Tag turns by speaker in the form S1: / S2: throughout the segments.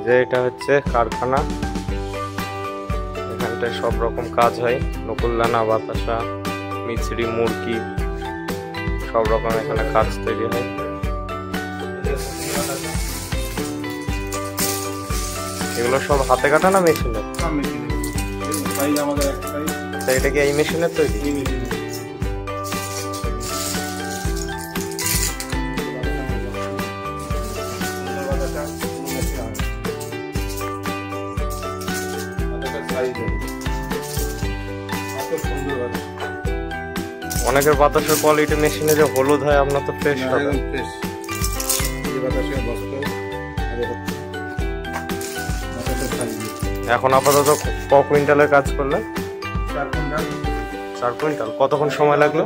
S1: যে এটা হচ্ছে কারখানা, এখানটায় সব রকম কাজ হয়, নকুলদানা, বাতাসা, মিছরি, মুরগি, সব রকম এখানে কাজ তৈরি হয়। এগুলো সব হাতে কাটা না মেশিনে? এটা কি এই মেশিনের তৈরি? অনেকের বাতাসের কোয়ালিটি মেশিনে যে হলুদ হয়, আপনার তো ফ্রেশ হবে। এখন আপাতত ক কুইন্টালের কাজ করলে? 4 কুইন্টাল। কতক্ষণ সময় লাগলো?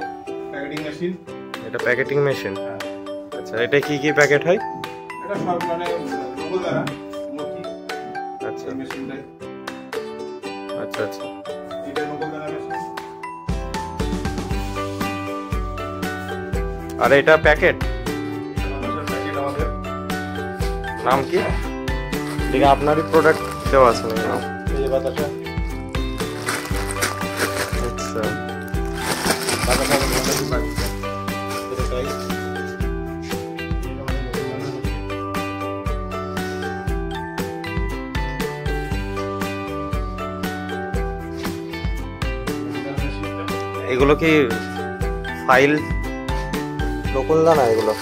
S2: Packeting machine.
S1: এটা প্যাকেটিং মেশিন। আচ্ছা, এটা কি কি প্যাকেট হয়?
S2: এটা সব মানে নকুলদানা, মুরগি।
S1: আচ্ছা
S2: মেশিনটাই।
S1: আচ্ছা আচ্ছা,
S2: এটা নকুলদানা মেশিন।
S1: আর এটা প্যাকেট?
S2: প্যাকেট আমাদের।
S1: নাম কি? ঠিক আপনারই প্রোডাক্ট দেওয়া আছে নাকি?
S2: এই যে বাতাসা।
S1: আচ্ছা,
S2: বাতাসা বলে পাই। এটা তাই।
S1: এগুলো কি ফাইল নকুলদানা এগুলো?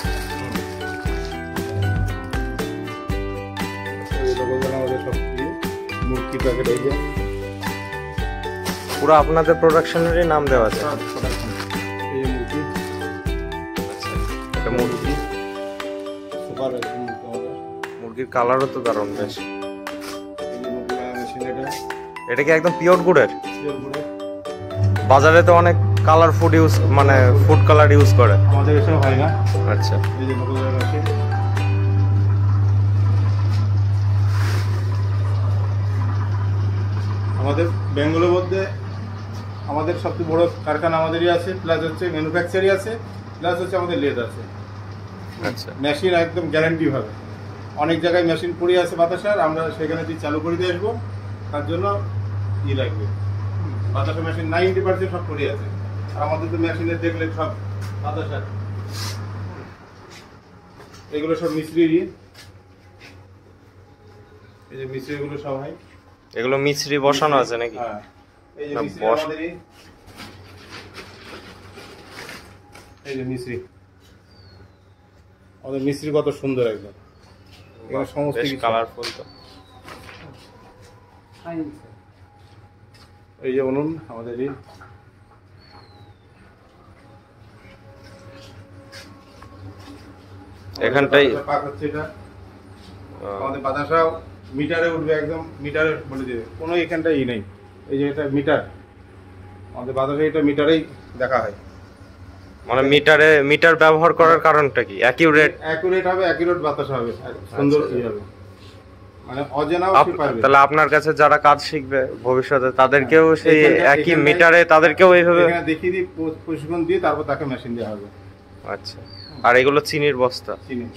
S2: মুরগি প্যাকেট হয়ে যায়।
S1: পুরো আপনাদের প্রোডাকশনেরই নাম দেওয়া আছে?
S2: এই মুরগি।
S1: আচ্ছা, এটা মুরগি।
S2: সুপার
S1: মুরগির কালারও তো দারুণ বেশ।
S2: এই যে নকুলদানা মেশিন এটা।
S1: এটা কি একদম পিওর গুড়ের?
S2: পিওর গুড়।
S1: বাজারে তো অনেক কালার ফুড ইউজ, মানে ফুড কালার ইউজ করে,
S2: আমাদের এসব হয় না।
S1: আচ্ছা,
S2: এই যে নকুলদানা মেশিন। আমাদের বেঙ্গলের মধ্যে আমাদের সবচেয়ে বড় কারখানা আমাদেরই আছে, প্লাস হচ্ছে ম্যানুফ্যাকচারই আছে, প্লাস হচ্ছে আমাদের লেদ আছে।
S1: আচ্ছা,
S2: মেশিন একদম গ্যারান্টি হবে। অনেক জায়গায় মেশিন পড়ে আছে বাতাসার, আমরা সেখানে দিয়ে চালু করে দিয়ে আসবো, তার জন্য ই লাগবে। বাতাসা মেশিন 90% সব পড়ে আছে, আর আমাদের তো মেশিনে দেখলে সব বাতাসার। এগুলো সব মিস্ত্রি, এই যে মিস্ত্রিগুলো সব হয়।
S1: এগুলো মিছরি বসানো আছে নাকি?
S2: হ্যাঁ, এই যে
S1: না,
S2: মিস্ত্রি আমাদেরই। এই যে মিস্ত্রি, আমাদের মিস্ত্রি কত সুন্দর একদম। এখানে সমস্ত
S1: বেশ
S2: কিছু
S1: কালারফুল তো।
S2: এই যে উনুন আমাদেরই।
S1: এখানটাই
S2: পাক হচ্ছে এটা। আমাদের বাতাসা মিটারে উঠবে, একদম মিটারে বলে দেবে, কোনো এখানটাই নেই। এই যে এটা মিটার, আমাদের বাতাসা এটা মিটারেই দেখা হয়।
S1: মানে মিটার ব্যবহার করার কারণটা কি? অ্যাকিউরেট
S2: হবে, অ্যাকিউরেট বাতাসা হবে, সুন্দর হবে, মানে অজানাও সে পারবে।
S1: তাহলে আপনার কাছে যারা কাজ শিখবে ভবিষ্যতে, তাদেরকেও সেই একই মিটারে তাদেরকেও এইভাবে
S2: দেখিয়ে দিয়ে প্রশিক্ষণ দিয়ে তারপর তাকে মেশিন দেওয়া হবে।
S1: আচ্ছা, আর এগুলো চিনির বস্তা?
S2: চিনি।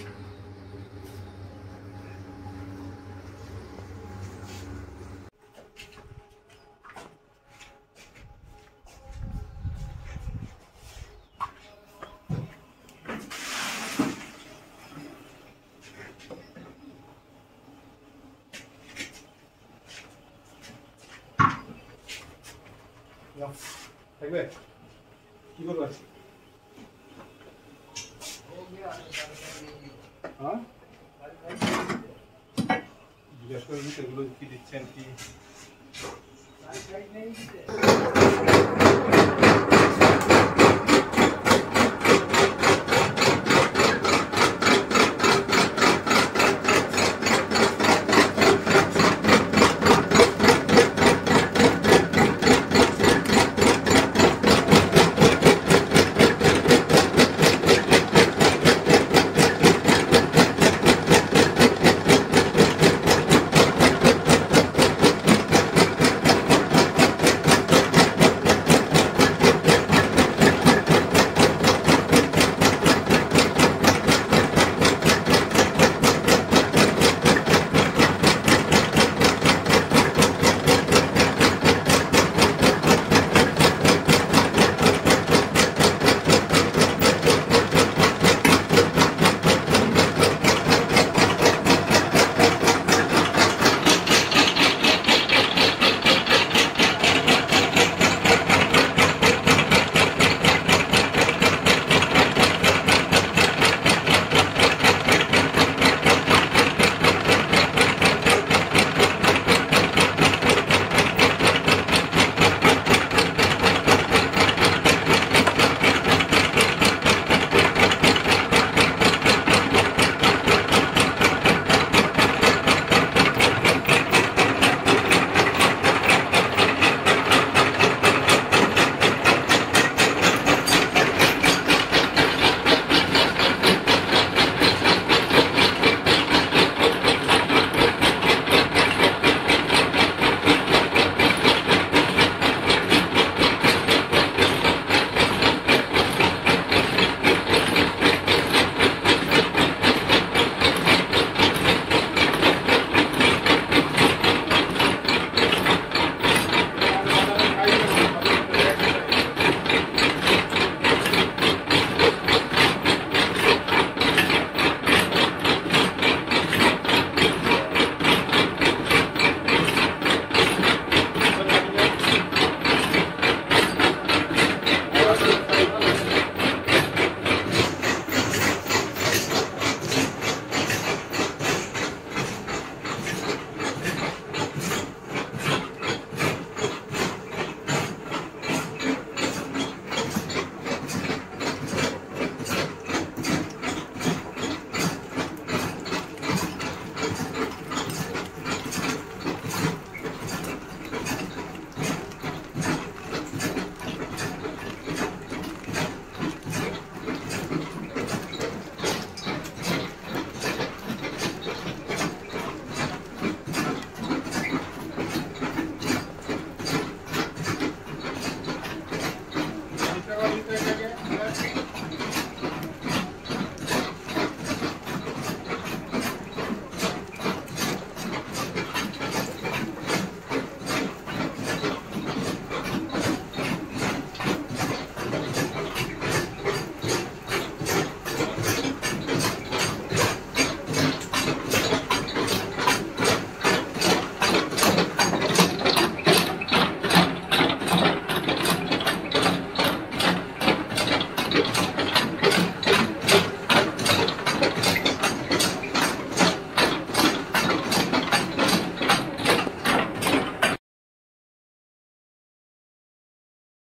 S2: থাকবে কি করবো? হ্যাঁ, জিজ্ঞাসা করে এগুলো কি দিচ্ছেন কি?